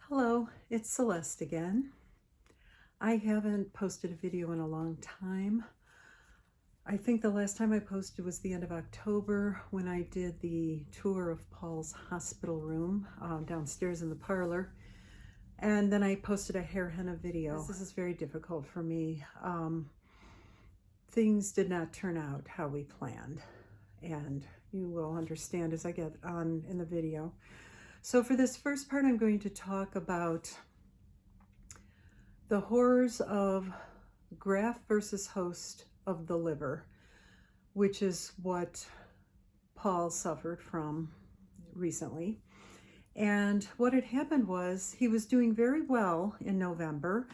Hello, it's Celeste again. I haven't posted a video in a long time. I think the last time I posted was the end of October when I did the tour of Paul's hospital room downstairs in the parlor. And then I posted a hair henna video. This is very difficult for me. Things did not turn out how we planned, and you will understand as I get on in the video. So for this first part, I'm going to talk about the horrors of graft versus host of the liver, which is what Paul suffered from recently. And what had happened was he was doing very well in November.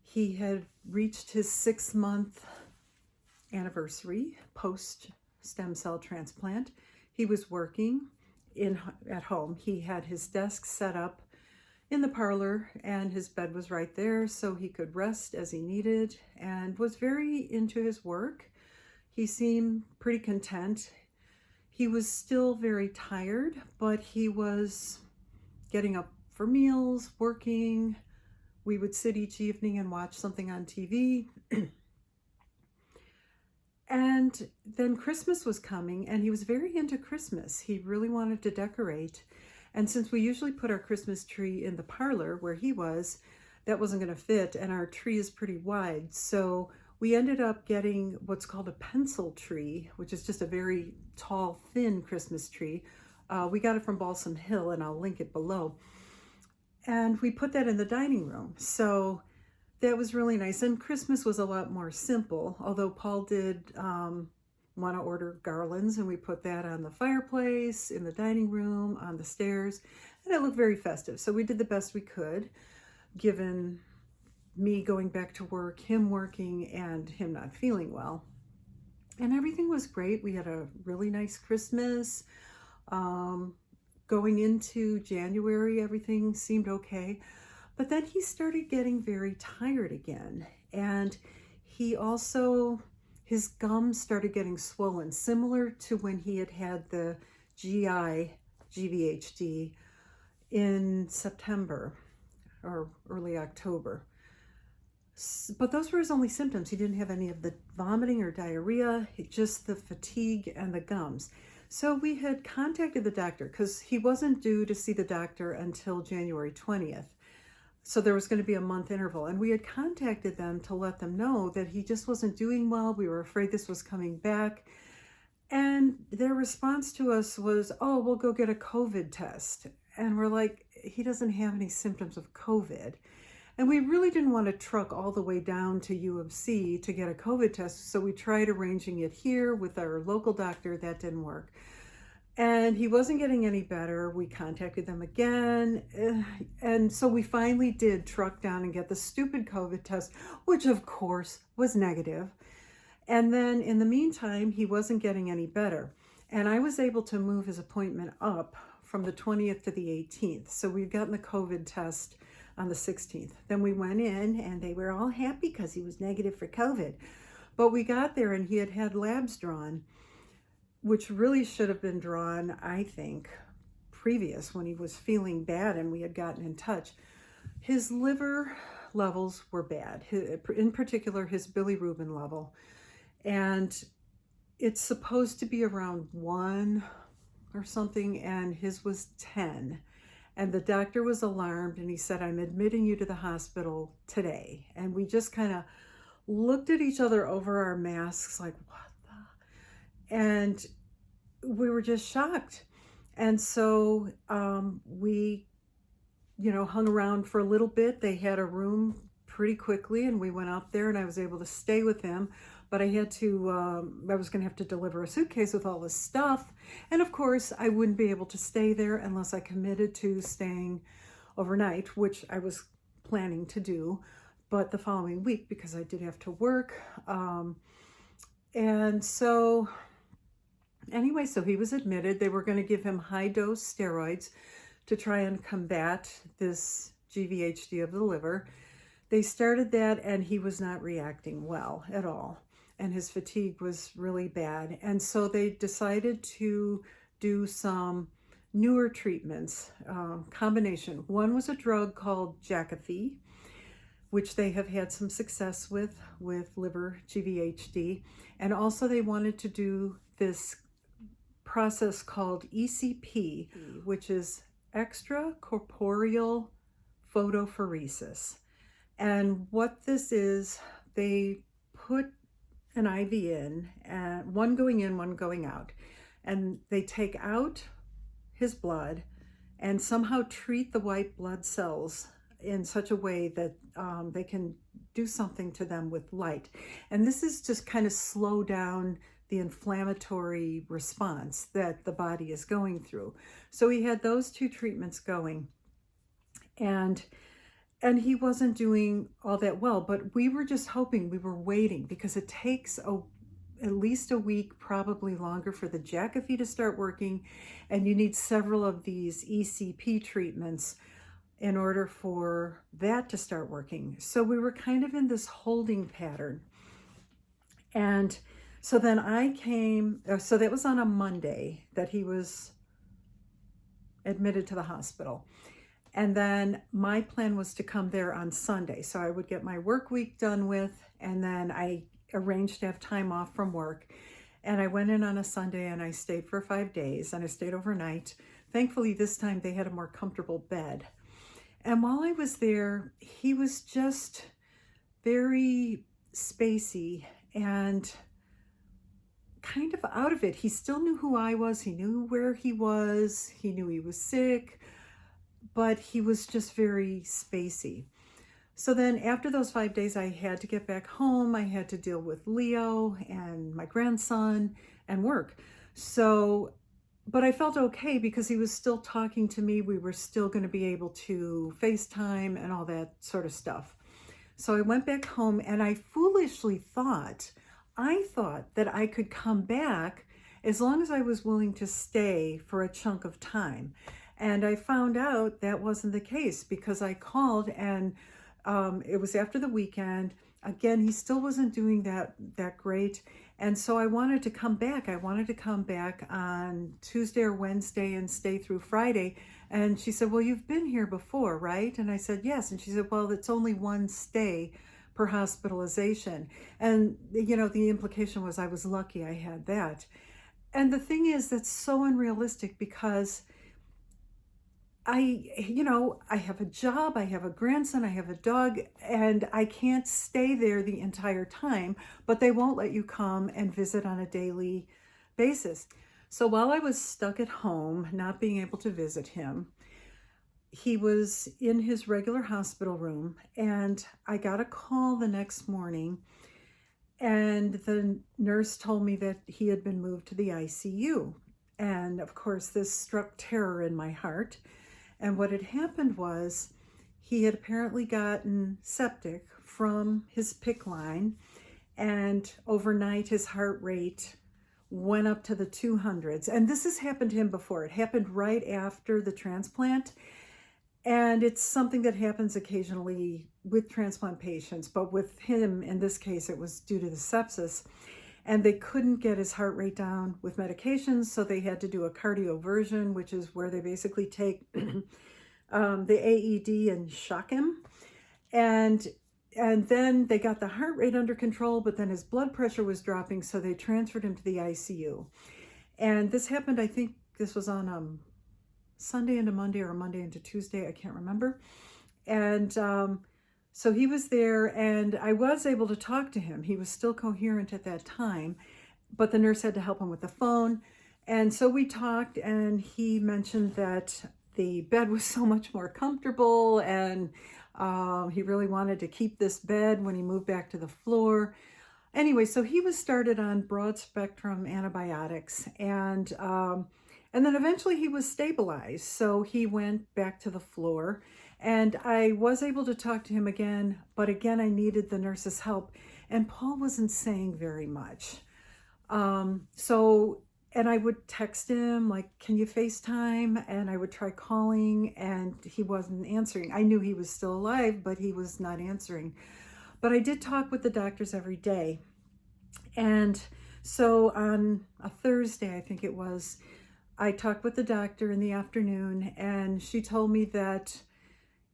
He had reached his 6-month anniversary post stem cell transplant. He was working at home. He had his desk set up in the parlor and his bed was right there so he could rest as he needed and was very into his work. He seemed pretty content. He was still very tired, but he was getting up for meals, working. We would sit each evening and watch something on TV. And then Christmas was coming and he was very into Christmas. He really wanted to decorate. And since we usually put our Christmas tree in the parlor where he was, that wasn't going to fit, and our tree is pretty wide. So we ended up getting what's called a pencil tree, which is just a very tall, thin Christmas tree. We got it from Balsam Hill, and I'll link it below. And we put that in the dining room. So that was really nice. And Christmas was a lot more simple, although Paul did want to order garlands, and we put that on the fireplace, in the dining room, on the stairs, and it looked very festive. So we did the best we could, given me going back to work, him working, and him not feeling well. And everything was great. We had a really nice Christmas. Going into January, everything seemed okay. But then he started getting very tired again. And he also, his gums started getting swollen, similar to when he had had the GVHD in September or early October. But those were his only symptoms. He didn't have any of the vomiting or diarrhea, just the fatigue and the gums. So we had contacted the doctor because he wasn't due to see the doctor until January 20th. So there was going to be a month interval, and we had contacted them to let them know that he just wasn't doing well. We were afraid this was coming back. And their response to us was, oh, we'll go get a COVID test. And we're like, he doesn't have any symptoms of COVID. And we really didn't want to truck all the way down to U of C to get a COVID test. So we tried arranging it here with our local doctor. That didn't work. And he wasn't getting any better. We contacted them again. And so we finally did truck down and get the stupid COVID test, which of course was negative. And then in the meantime, he wasn't getting any better. And I was able to move his appointment up from the 20th to the 18th. So we'd gotten the COVID test on the 16th. Then we went in and they were all happy because he was negative for COVID. But we got there and he had had labs drawn, which really should have been drawn, I think, previous when he was feeling bad and we had gotten in touch. His liver levels were bad, in particular his bilirubin level. And it's supposed to be around 1 or something, and his was 10. And the doctor was alarmed and he said, I'm admitting you to the hospital today. And we just kind of looked at each other over our masks like, what the? And we were just shocked. And so we, hung around for a little bit. They had a room pretty quickly and we went up there and I was able to stay with him. But I was going to have to deliver a suitcase with all this stuff. And of course, I wouldn't be able to stay there unless I committed to staying overnight, which I was planning to do, but the following week because I did have to work. And so anyway, so he was admitted. They were going to give him high-dose steroids to try and combat this GVHD of the liver. They started that and he was not reacting well at all. And his fatigue was really bad. And so they decided to do some newer treatments, combination. One was a drug called Jakafi, which they have had some success with liver GVHD. And also they wanted to do this process called ECP, which is extracorporeal photopheresis. And what this is, they put an IV in, one going in, one going out. And they take out his blood and somehow treat the white blood cells in such a way that they can do something to them with light. And this is just kind of slow down the inflammatory response that the body is going through. So he had those two treatments going, and he wasn't doing all that well, but we were just hoping, we were waiting, because it takes at least a week, probably longer, for the Jakafi to start working, and you need several of these ECP treatments in order for that to start working. So we were kind of in this holding pattern. And so then I came, so that was on a Monday that he was admitted to the hospital. And then my plan was to come there on Sunday. So I would get my work week done with, and then I arranged to have time off from work. And I went in on a Sunday and I stayed for 5 days, and I stayed overnight. Thankfully, this time they had a more comfortable bed. And while I was there, he was just very spacey and kind of out of it. He still knew who I was. He knew where he was. He knew he was sick, but he was just very spacey. So then after those 5 days, I had to get back home. I had to deal with Leo and my grandson and work. So, but I felt okay because he was still talking to me. We were still going to be able to FaceTime and all that sort of stuff. So I went back home, and I foolishly thought that I could come back as long as I was willing to stay for a chunk of time. And I found out that wasn't the case, because I called, and it was after the weekend. Again, he still wasn't doing that great. And so I wanted to come back. I wanted to come back on Tuesday or Wednesday and stay through Friday. And she said, well, you've been here before, right? And I said, yes. And she said, well, it's only one stay per hospitalization. And, you know, the implication was I was lucky I had that. And the thing is, that's so unrealistic, because I have a job, I have a grandson, I have a dog, and I can't stay there the entire time, but they won't let you come and visit on a daily basis. So while I was stuck at home, not being able to visit him, he was in his regular hospital room, and I got a call the next morning, and the nurse told me that he had been moved to the ICU. And of course, this struck terror in my heart. And what had happened was he had apparently gotten septic from his PICC line, and overnight his heart rate went up to the 200s. And this has happened to him before. It happened right after the transplant. And it's something that happens occasionally with transplant patients, but with him, in this case, it was due to the sepsis. And they couldn't get his heart rate down with medications, so they had to do a cardioversion, which is where they basically take the AED and shock him. And then they got the heart rate under control, but then his blood pressure was dropping, so they transferred him to the ICU. And this happened, I think this was on Sunday into Monday, or Monday into Tuesday, I can't remember. And so he was there, and I was able to talk to him. He was still coherent at that time, but the nurse had to help him with the phone. And so we talked, and he mentioned that the bed was so much more comfortable, and he really wanted to keep this bed when he moved back to the floor. Anyway, so he was started on broad spectrum antibiotics, and then eventually he was stabilized. So he went back to the floor. And I was able to talk to him again, but again, I needed the nurse's help. And Paul wasn't saying very much. And I would text him, like, can you FaceTime? And I would try calling, and he wasn't answering. I knew he was still alive, but he was not answering. But I did talk with the doctors every day. And so on a Thursday, I think it was, I talked with the doctor in the afternoon, and she told me that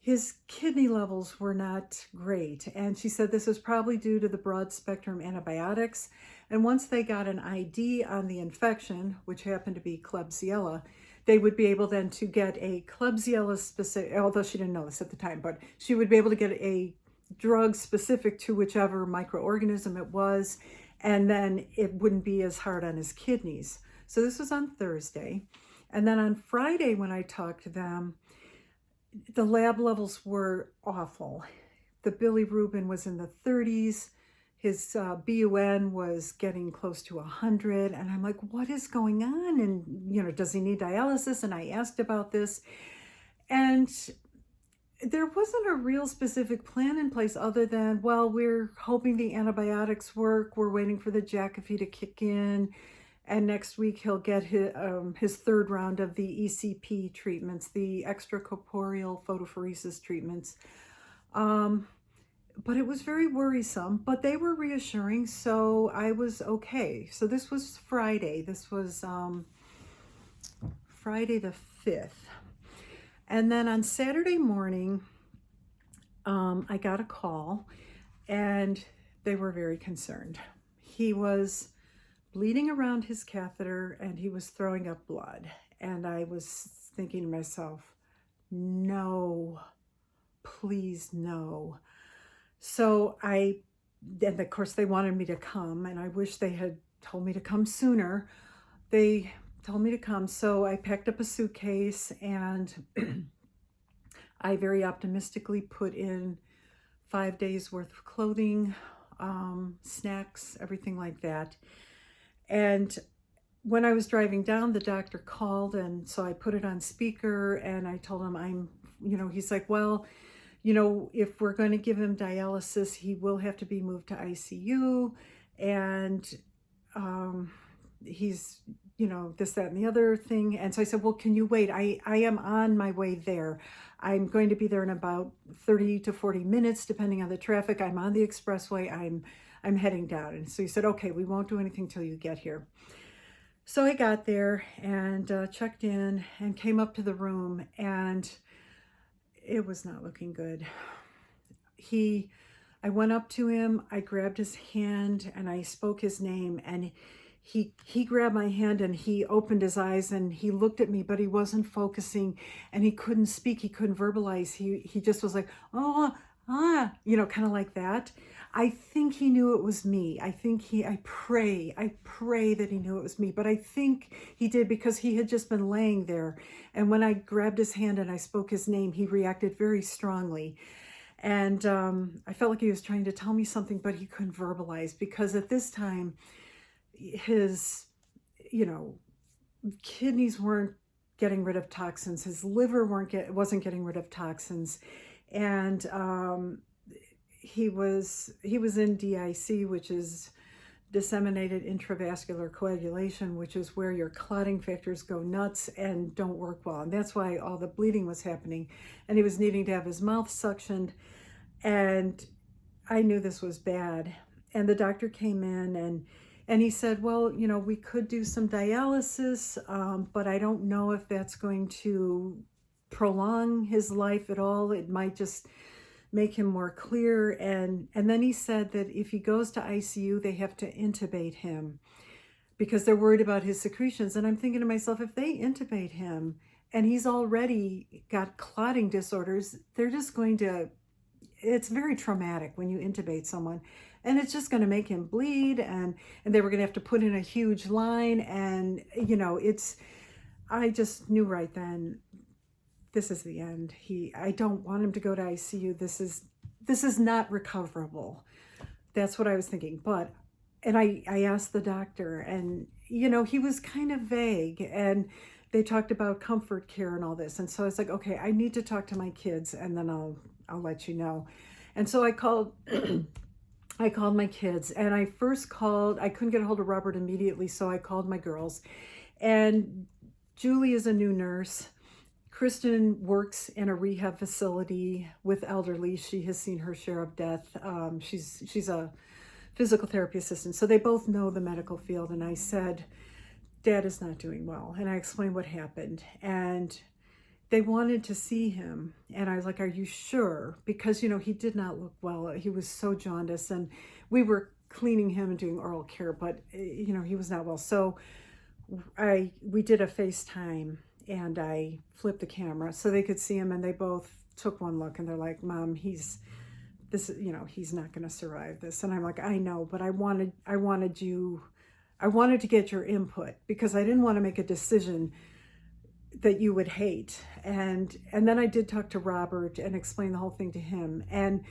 his kidney levels were not great. And she said this is probably due to the broad spectrum antibiotics. And once they got an ID on the infection, which happened to be Klebsiella, they would be able then to get a Klebsiella specific, although she didn't know this at the time, but she would be able to get a drug specific to whichever microorganism it was. And then it wouldn't be as hard on his kidneys. So this was on Thursday. And then on Friday, when I talked to them, the lab levels were awful. The bilirubin was in the 30s. His BUN was getting close to 100. And I'm like, what is going on? And, does he need dialysis? And I asked about this. And there wasn't a real specific plan in place other than, well, we're hoping the antibiotics work. We're waiting for the Jakafi to kick in. And next week he'll get his third round of the ECP treatments, the extracorporeal photopheresis treatments. But it was very worrisome, but they were reassuring, so I was okay. So this was Friday. This was Friday the 5th. And then on Saturday morning, I got a call, and they were very concerned. He was bleeding around his catheter, and he was throwing up blood. And I was thinking to myself, no, please no. So and of course they wanted me to come, and I wish they had told me to come sooner. They told me to come, so I packed up a suitcase, and I very optimistically put in 5 days worth of clothing, snacks, everything like that. And when I was driving down, the doctor called, and so I put it on speaker, and I told him he's like, well, if we're going to give him dialysis, he will have to be moved to ICU, and he's, this, that, and the other thing. And so I said, well, can you wait? I am on my way there. I'm going to be there in about 30 to 40 minutes, depending on the traffic. I'm on the expressway. I'm heading down. And so he said, okay, we won't do anything till you get here. So I got there and checked in and came up to the room, and it was not looking good. I went up to him, I grabbed his hand, and I spoke his name, and he grabbed my hand, and he opened his eyes, and he looked at me, but he wasn't focusing, and he couldn't speak, he couldn't verbalize. He just was like, oh, kind of like that. I think he knew it was me. I pray that he knew it was me, but I think he did, because he had just been laying there. And when I grabbed his hand and I spoke his name, he reacted very strongly. And I felt like he was trying to tell me something, but he couldn't verbalize, because at this time, his, kidneys weren't getting rid of toxins. His liver wasn't getting rid of toxins. And he was in DIC, which is disseminated intravascular coagulation, which is where your clotting factors go nuts and don't work well. And that's why all the bleeding was happening. And he was needing to have his mouth suctioned. And I knew this was bad. And the doctor came in, and he said, well, we could do some dialysis, but I don't know if that's going to prolong his life at all. It might just make him more clear. And then he said that if he goes to ICU, they have to intubate him because they're worried about his secretions. And I'm thinking to myself, if they intubate him and he's already got clotting disorders, they're just going to, it's very traumatic when you intubate someone, and it's just going to make him bleed, and they were going to have to put in a huge line. And, I just knew right then, this is the end. I don't want him to go to ICU. This is not recoverable. That's what I was thinking. And I asked the doctor, and, he was kind of vague, and they talked about comfort care and all this. And so I was like, okay, I need to talk to my kids, and then I'll let you know. And so I called, I called my kids, and I couldn't get a hold of Robert immediately. So I called my girls, and Julie is a new nurse. Kristen works in a rehab facility with elderly. She has seen her share of death. She's a physical therapy assistant. So they both know the medical field. And I said, Dad is not doing well. And I explained what happened. And they wanted to see him. And I was like, are you sure? Because, you know, he did not look well. He was so jaundiced. And we were cleaning him and doing oral care, but, you know, he was not well. So we did a FaceTime, and I flipped the camera so they could see him. And they both took one look, and they're like, Mom, he's not going to survive this. And I'm like, I know, but I wanted to get your input, because I didn't want to make a decision that you would hate. And then I did talk to Robert and explain the whole thing to him. And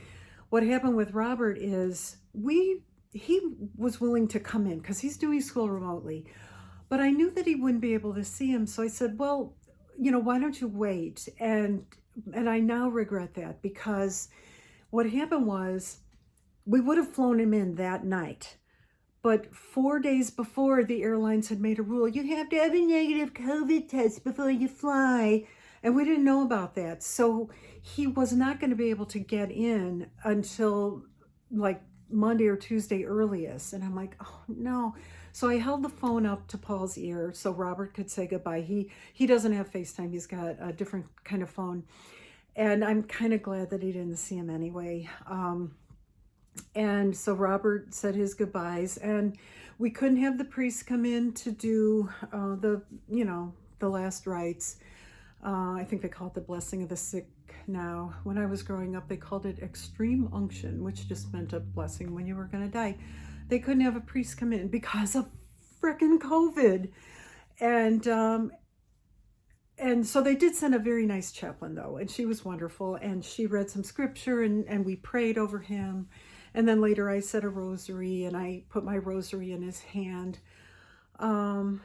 what happened with Robert is he was willing to come in because he's doing school remotely, but I knew that he wouldn't be able to see him. So I said, well, you know, why don't you wait? And I now regret that, because what happened was we would have flown him in that night. But 4 days before, the airlines had made a rule, you have to have a negative COVID test before you fly. And we didn't know about that. So he was not going to be able to get in until like Monday or Tuesday earliest. And I'm like, oh no. So I held the phone up to Paul's ear so Robert could say goodbye. He doesn't have FaceTime. He's got a different kind of phone. And I'm kind of glad that he didn't see him anyway. And so Robert said his goodbyes, and we couldn't have the priest come in to do the last rites. I think they call it the blessing of the sick now. When I was growing up, they called it extreme unction, which just meant a blessing when you were going to die. They couldn't have a priest come in because of frickin' COVID. And so they did send a very nice chaplain, though, and she was wonderful, and she read some scripture, and we prayed over him. And then later I said a rosary, and I put my rosary in his hand. And,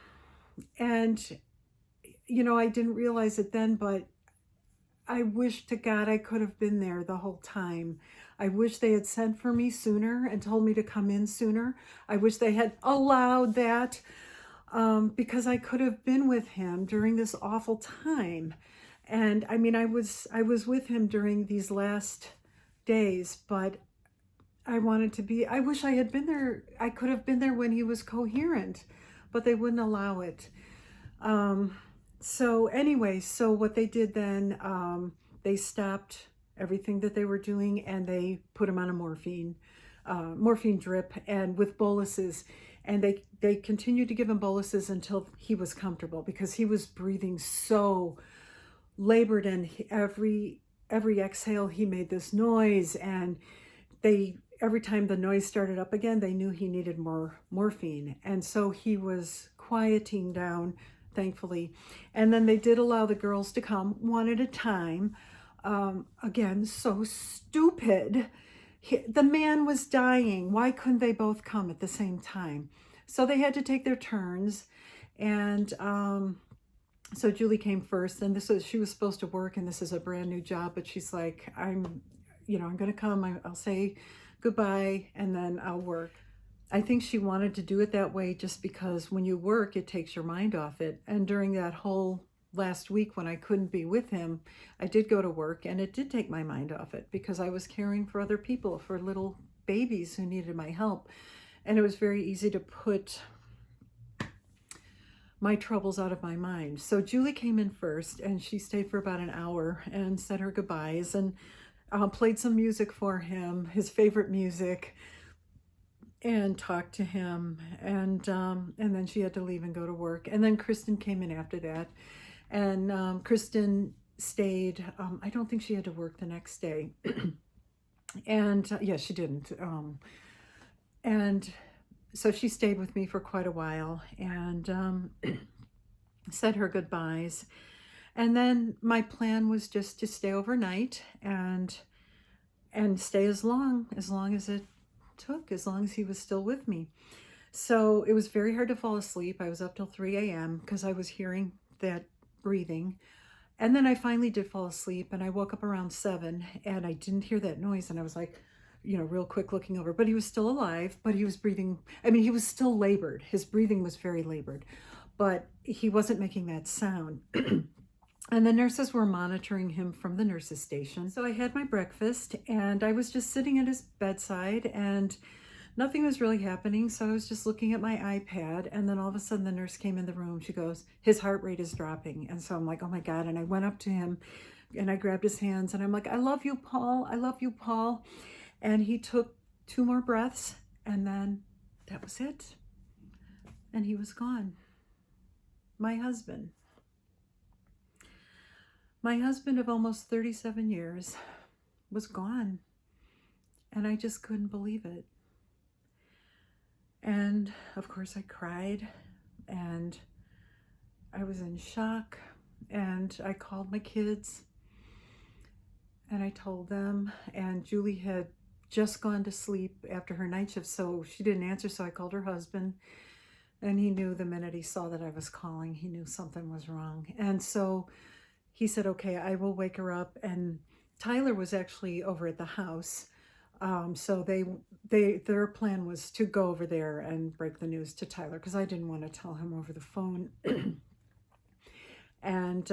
you know, I didn't realize it then, but I wish to God I could have been there the whole time. I wish they had sent for me sooner and told me to come in sooner. I wish they had allowed that, because I could have been with him during this awful time. And I mean, I was with him during these last days, but I wish I had been there. I could have been there when he was coherent, but they wouldn't allow it. So anyway, so what they did then, they stopped everything that they were doing, and they put him on a morphine drip, and with boluses. And they continued to give him boluses until he was comfortable, because he was breathing so labored, and every exhale he made this noise, and every time the noise started up again, they knew he needed more morphine. And so he was quieting down, thankfully. And then they did allow the girls to come one at a time. Again, so stupid. The man was dying. Why couldn't they both come at the same time? So they had to take their turns. And so Julie came first, and she was supposed to work, and this is a brand new job, but she's like, I'm going to come. I'll say goodbye, and then I'll work. I think she wanted to do it that way just because when you work, it takes your mind off it. And during that whole last week when I couldn't be with him, I did go to work, and it did take my mind off it, because I was caring for other people, for little babies who needed my help. And it was very easy to put my troubles out of my mind. So Julie came in first, and she stayed for about an hour and said her goodbyes, and played some music for him, his favorite music, and talked to him. And then she had to leave and go to work. And then Kristen came in after that. And Kristen stayed. I don't think she had to work the next day. And yeah, she didn't. And so she stayed with me for quite a while, and said her goodbyes. And then my plan was just to stay overnight and stay as long as it took, as long as he was still with me. So it was very hard to fall asleep. I was up till 3 a.m. because I was hearing that breathing. And then I finally did fall asleep, and I woke up around 7, and I didn't hear that noise. And I was like, real quick looking over, but he was still alive, but he was breathing. I mean, he was still labored. His breathing was very labored, but he wasn't making that sound. And the nurses were monitoring him from the nurses' station. So I had my breakfast, and I was just sitting at his bedside, and Nothing was really happening, so I was just looking at my iPad, and then all of a sudden the nurse came in the room. She goes, his heart rate is dropping. And so I'm like, oh my God. And I went up to him and I grabbed his hands and I'm like, I love you, Paul. I love you, Paul. And he took 2 more breaths, and then that was it. And he was gone. My husband of almost 37 years was gone. And I just couldn't believe it. And of course I cried and I was in shock, and I called my kids and I told them, and Julie had just gone to sleep after her night shift, so she didn't answer. So I called her husband, and he knew the minute he saw that I was calling, he knew something was wrong. And so he said, okay, I will wake her up. And Tyler was actually over at the house. So their plan was to go over there and break the news to Tyler, because I didn't want to tell him over the phone. And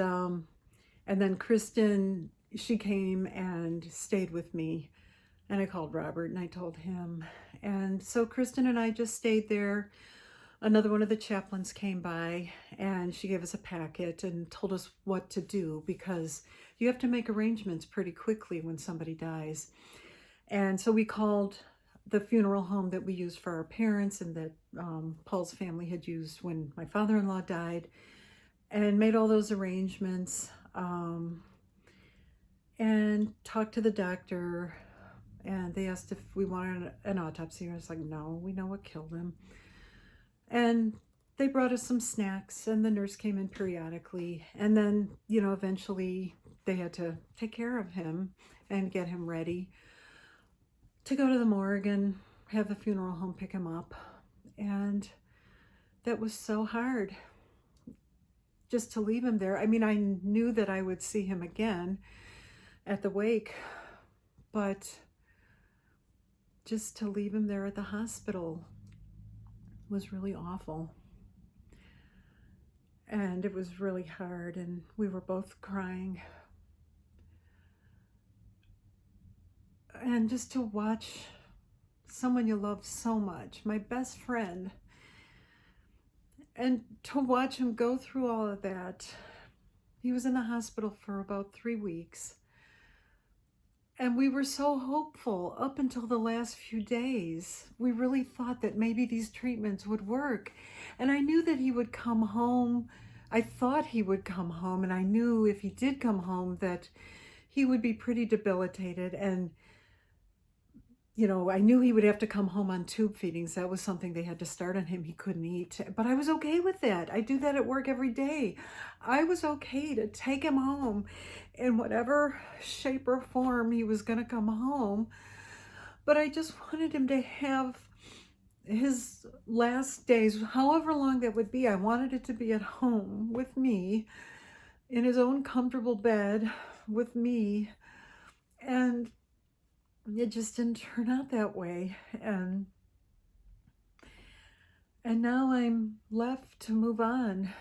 then Kristen, she came and stayed with me, and I called Robert and I told him. And so Kristen and I just stayed there. Another one of the chaplains came by and she gave us a packet and told us what to do, because you have to make arrangements pretty quickly when somebody dies. And so we called the funeral home that we used for our parents and that Paul's family had used when my father-in-law died, and made all those arrangements, and talked to the doctor, and they asked if we wanted an autopsy. I was like, no, we know what killed him. And they brought us some snacks, and the nurse came in periodically. And then, eventually they had to take care of him and get him ready to go to the morgue and have the funeral home pick him up. And that was so hard, just to leave him there. I mean, I knew that I would see him again at the wake, but just to leave him there at the hospital was really awful. And it was really hard, and we were both crying. And just to watch someone you love so much, my best friend, and to watch him go through all of that. He was in the hospital for about 3 weeks. And we were so hopeful up until the last few days. We really thought that maybe these treatments would work. And I knew that he would come home. I thought he would come home. And I knew if he did come home that he would be pretty debilitated. And I knew he would have to come home on tube feedings. That was something they had to start on him. He couldn't eat. But I was okay with that. I do that at work every day. I was okay to take him home in whatever shape or form he was going to come home. But I just wanted him to have his last days, however long that would be. I wanted it to be at home with me, in his own comfortable bed with me. And it just didn't turn out that way. And now I'm left to move on.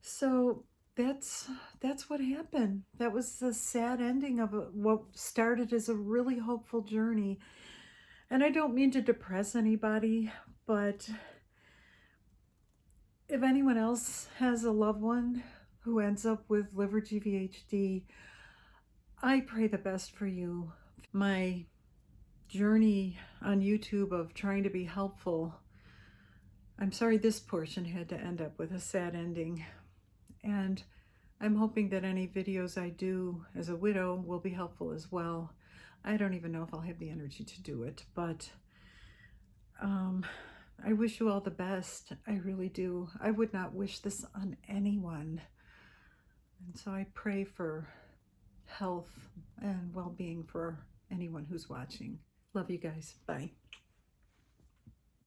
So that's what happened. That was the sad ending of what started as a really hopeful journey. And I don't mean to depress anybody, but if anyone else has a loved one who ends up with liver GVHD, I pray the best for you. My journey on YouTube of trying to be helpful, I'm sorry this portion had to end up with a sad ending. And I'm hoping that any videos I do as a widow will be helpful as well. I don't even know if I'll have the energy to do it, but I wish you all the best. I really do. I would not wish this on anyone. And so I pray for health and well-being for anyone who's watching. Love you guys. Bye.